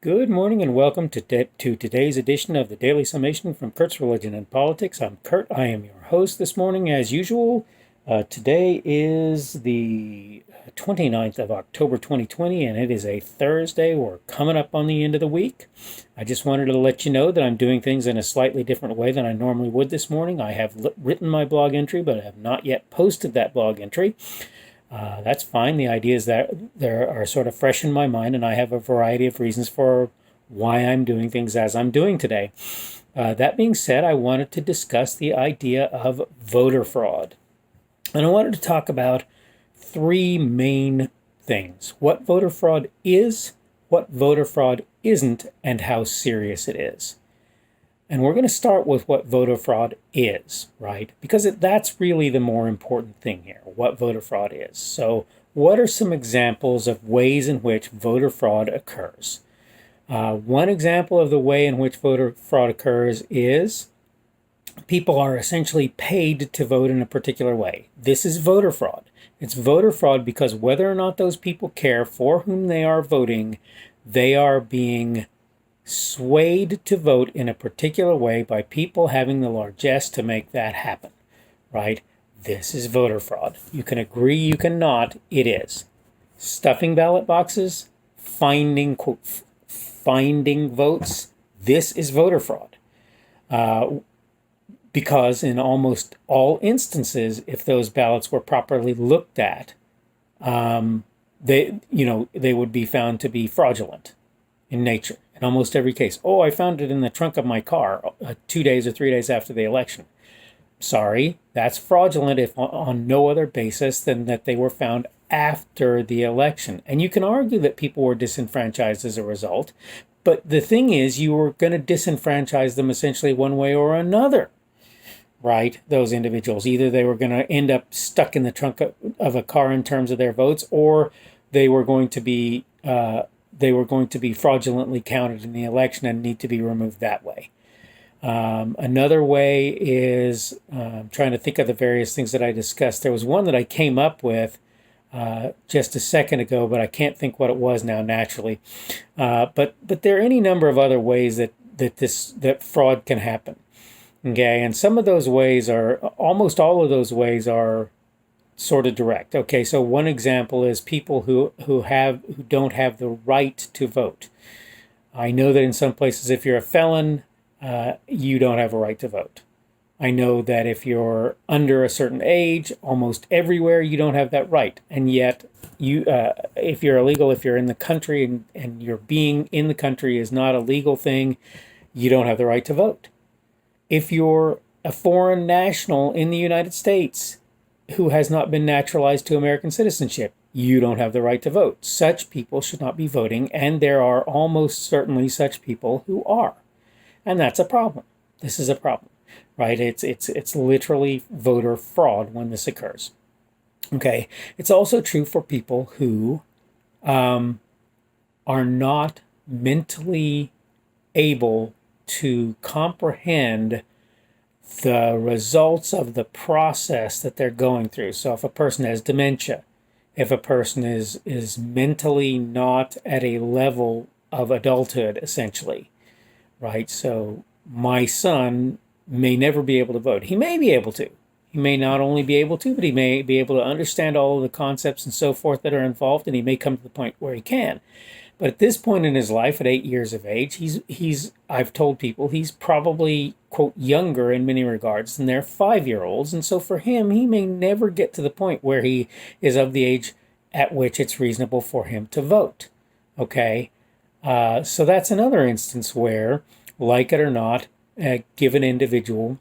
Good morning and welcome to today's edition of the Daily Summation from Kurt's Religion and Politics. I'm Kurt. I am your host this morning as usual. Today is the 29th of October 2020 and it is a Thursday. We're coming up on the end of the week. I just wanted to let you know that I'm doing things in a slightly different way than I normally would this morning. I have written my blog entry, but I have not yet posted that blog entry. That's fine. The ideas that there are sort of fresh in my mind, and I have a variety of reasons for why I'm doing things as I'm doing today. That being said, I wanted to discuss the idea of voter fraud. And I wanted to talk about three main things: what voter fraud is, what voter fraud isn't, and how serious it is. And we're going to start with what voter fraud is, right? Because that's really the more important thing here, what voter fraud is. So what are some examples of ways in which voter fraud occurs? One example of the way in which voter fraud occurs is people are essentially paid to vote in a particular way. This is voter fraud. It's voter fraud because whether or not those people care for whom they are voting, they are being swayed to vote in a particular way by people having the largesse to make that happen, right? This is voter fraud. You can agree, you cannot, it is. Stuffing ballot boxes, finding votes, this is voter fraud. Because in almost all instances, if those ballots were properly looked at, they would be found to be fraudulent in nature. In almost every case. Oh, I found it in the trunk of my car 2 days or 3 days after the election. Sorry, that's fraudulent if on no other basis than that they were found after the election. And you can argue that people were disenfranchised as a result, but the thing is, you were going to disenfranchise them essentially one way or another, right? Those individuals. Either they were going to end up stuck in the trunk of a car in terms of their votes, or they were going to be fraudulently counted in the election and need to be removed that way. Another way is trying to think of the various things that I discussed. There was one that I came up with just a second ago, but I can't think what it was now naturally. But there are any number of other ways that fraud can happen. Okay, and some of those ways almost all of those ways are sort of direct. Okay, so one example is people who don't have the right to vote. I know that in some places, if you're a felon, you don't have a right to vote. I know that if you're under a certain age, almost everywhere you don't have that right. And yet, if you're illegal, if you're in the country and your being in the country is not a legal thing, you don't have the right to vote. If you're a foreign national in the United States who has not been naturalized to American citizenship, you don't have the right to vote. Such people should not be voting, and there are almost certainly such people who are. And that's a problem. This is a problem, right? It's literally voter fraud when this occurs. Okay, it's also true for people who are not mentally able to comprehend the results of the process that they're going through. So if a person has dementia, if a person is mentally not at a level of adulthood, essentially, right? So my son may never be able to vote. He may be able to. He may not only be able to, but he may be able to understand all of the concepts and so forth that are involved, and he may come to the point where he can. But at this point in his life, at 8 years of age, I've told people he's probably, quote, younger in many regards than their 5-year-olds. And so for him, he may never get to the point where he is of the age at which it's reasonable for him to vote. Okay? So that's another instance where, like it or not, a given individual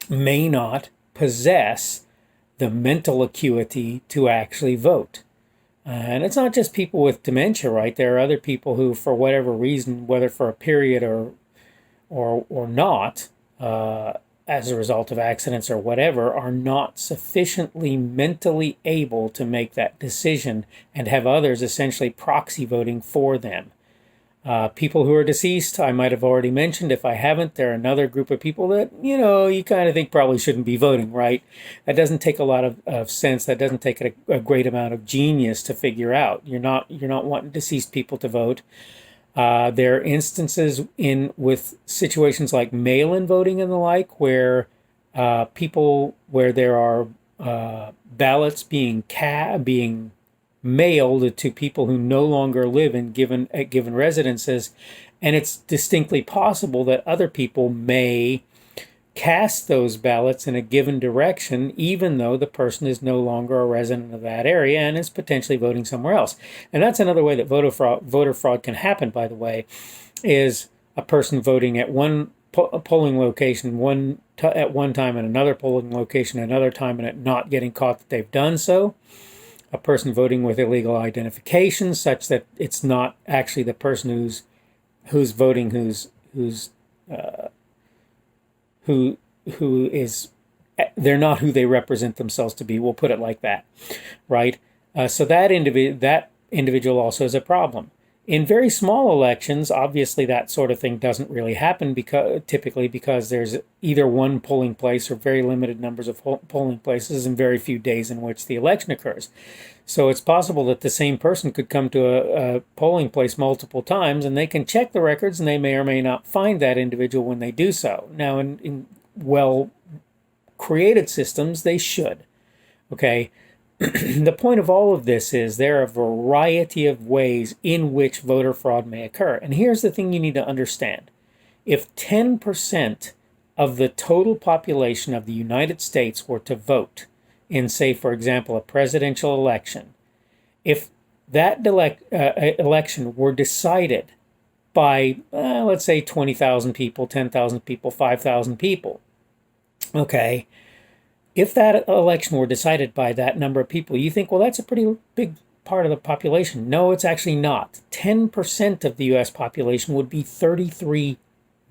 may not possess the mental acuity to actually vote. And it's not just people with dementia, right? There are other people who, for whatever reason, whether for a period or not, as a result of accidents or whatever, are not sufficiently mentally able to make that decision and have others essentially proxy voting for them. People who are deceased, I might have already mentioned. If I haven't, they're another group of people that, you kind of think probably shouldn't be voting, right? That doesn't take a lot of sense. That doesn't take a great amount of genius to figure out. You're not wanting deceased people to vote. There are instances in with situations like mail-in voting and the like, where where there are ballots being mailed to people who no longer live in given residences, and it's distinctly possible that other people may cast those ballots in a given direction, even though the person is no longer a resident of that area and is potentially voting somewhere else. And that's another way that voter fraud can happen, by the way, is a person voting at one polling location at one time and another polling location another time, and it not getting caught that they've done so. A person voting with illegal identification, such that it's not actually the person who's voting who is, they're not who they represent themselves to be. We'll put it like that, right? So that individual also is a problem. In very small elections, obviously that sort of thing doesn't really happen typically because there's either one polling place or very limited numbers of polling places and very few days in which the election occurs. So it's possible that the same person could come to a polling place multiple times, and they can check the records and they may or may not find that individual when they do so. Now, in well-created systems, they should. Okay? The point of all of this is there are a variety of ways in which voter fraud may occur. And here's the thing you need to understand. If 10% of the total population of the United States were to vote in, say, for example, a presidential election, if that election were decided by, let's say, 20,000 people, 10,000 people, 5,000 people, okay, if that election were decided by that number of people, you think, well, that's a pretty big part of the population. No, it's actually not. 10% of the U.S. population would be 33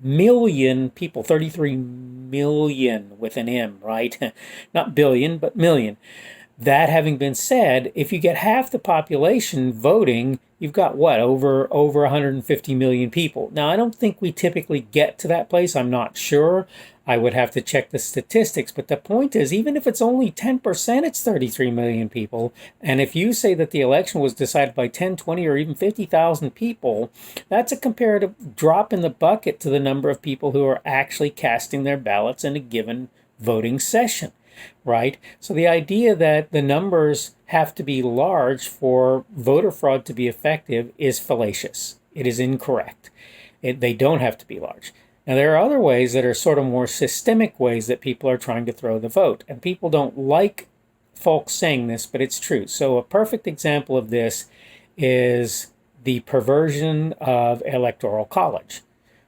million people. 33 million with an M, right? Not billion, but million. That having been said, if you get half the population voting, you've got what, over 150 million people. Now, I don't think we typically get to that place. I'm not sure. I would have to check the statistics. But the point is, even if it's only 10%, it's 33 million people. And if you say that the election was decided by 10, 20, or even 50,000 people, that's a comparative drop in the bucket to the number of people who are actually casting their ballots in a given voting session. Right? So the idea that the numbers have to be large for voter fraud to be effective is fallacious. It is incorrect. They don't have to be large. Now, there are other ways that are sort of more systemic ways that people are trying to throw the vote. And people don't like folks saying this, but it's true. So a perfect example of this is the perversion of Electoral College.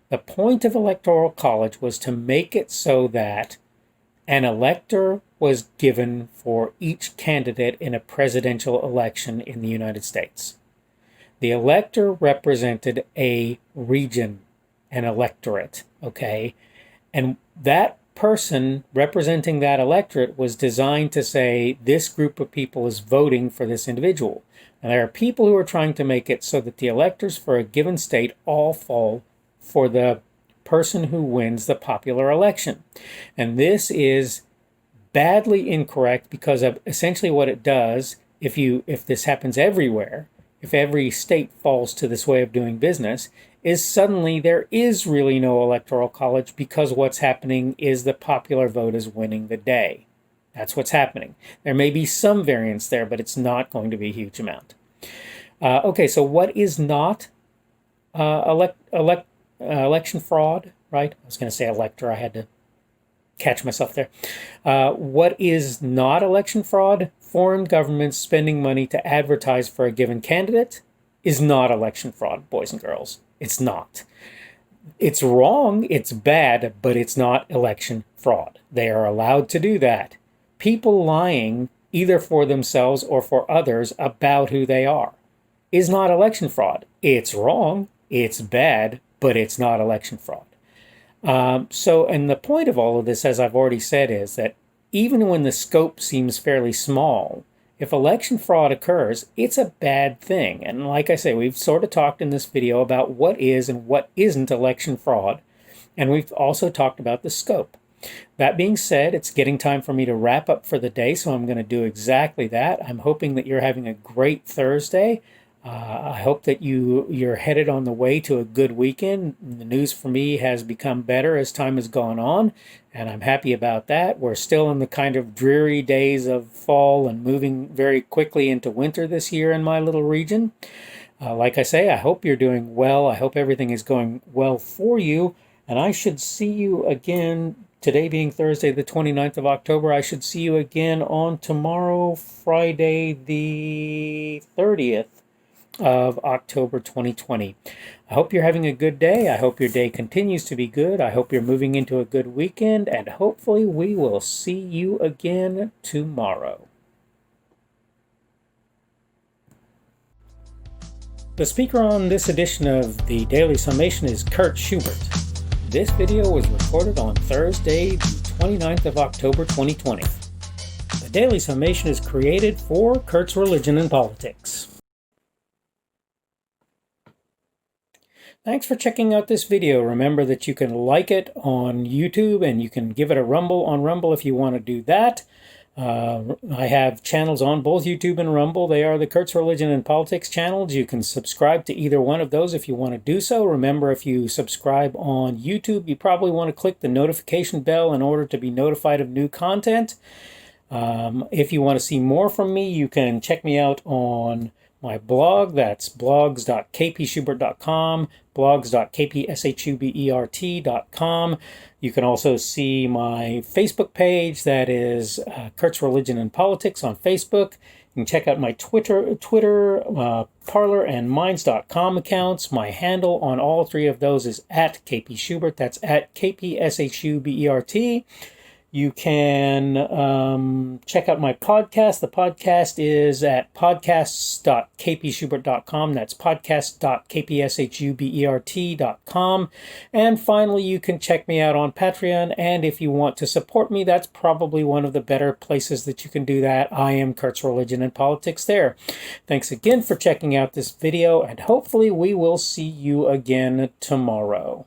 The point of Electoral College was to make it so that an elector was given for each candidate in a presidential election in the United States. The elector represented a region, an electorate, okay? And that person representing that electorate was designed to say, this group of people is voting for this individual. And there are people who are trying to make it so that the electors for a given state all fall for the person who wins the popular election. And this is badly incorrect because of essentially what it does. If this happens everywhere, if every state falls to this way of doing business, is suddenly there is really no electoral college, because what's happening is the popular vote is winning the day. That's what's happening. There may be some variance there, but it's not going to be a huge amount. Okay, so what is not election fraud, right? I was going to say elector. I had to catch myself there. What is not election fraud? Foreign governments spending money to advertise for a given candidate is not election fraud, boys and girls. It's not. It's wrong, it's bad, but it's not election fraud. They are allowed to do that. People lying, either for themselves or for others, about who they are is not election fraud. It's wrong, it's bad, but it's not election fraud. And the point of all of this, as I've already said, is that even when the scope seems fairly small, if election fraud occurs, it's a bad thing. And like I say, we've sort of talked in this video about what is and what isn't election fraud. And we've also talked about the scope. That being said, it's getting time for me to wrap up for the day, so I'm going to do exactly that. I'm hoping that you're having a great Thursday. I hope that you're headed on the way to a good weekend. The news for me has become better as time has gone on, and I'm happy about that. We're still in the kind of dreary days of fall and moving very quickly into winter this year in my little region. Like I say, I hope you're doing well. I hope everything is going well for you, and I should see you again. Today being Thursday, the 29th of October, I should see you again on tomorrow, Friday, the 30th of October 2020. I hope you're having a good day. I hope your day continues to be good. I hope you're moving into a good weekend, and hopefully we will see you again tomorrow. The speaker on this edition of the Daily Summation is Kurt Schubert. This video was recorded on Thursday, the 29th of October 2020. The Daily Summation is created for Kurt's Religion and Politics. Thanks for checking out this video. Remember that you can like it on YouTube and you can give it a rumble on Rumble if you want to do that. I have channels on both YouTube and Rumble. They are the Kurt's Religion and Politics channels. You can subscribe to either one of those if you want to do so. Remember, if you subscribe on YouTube, you probably want to click the notification bell in order to be notified of new content. If you want to see more from me, you can check me out on my blog. That's blogs.kpschubert.com, blogs.kpschubert.com. You can also see my Facebook page. That is Kurt's Religion and Politics on Facebook. You can check out my Twitter, Parler, and Minds.com accounts. My handle on all three of those is at kpschubert. That's at kpschubert. You can check out my podcast. The podcast is at podcasts.kpschubert.com. That's podcast.kpschubert.com. And finally, you can check me out on Patreon. And if you want to support me, that's probably one of the better places that you can do that. I am Kurt's Religion and Politics there. Thanks again for checking out this video, and hopefully we will see you again tomorrow.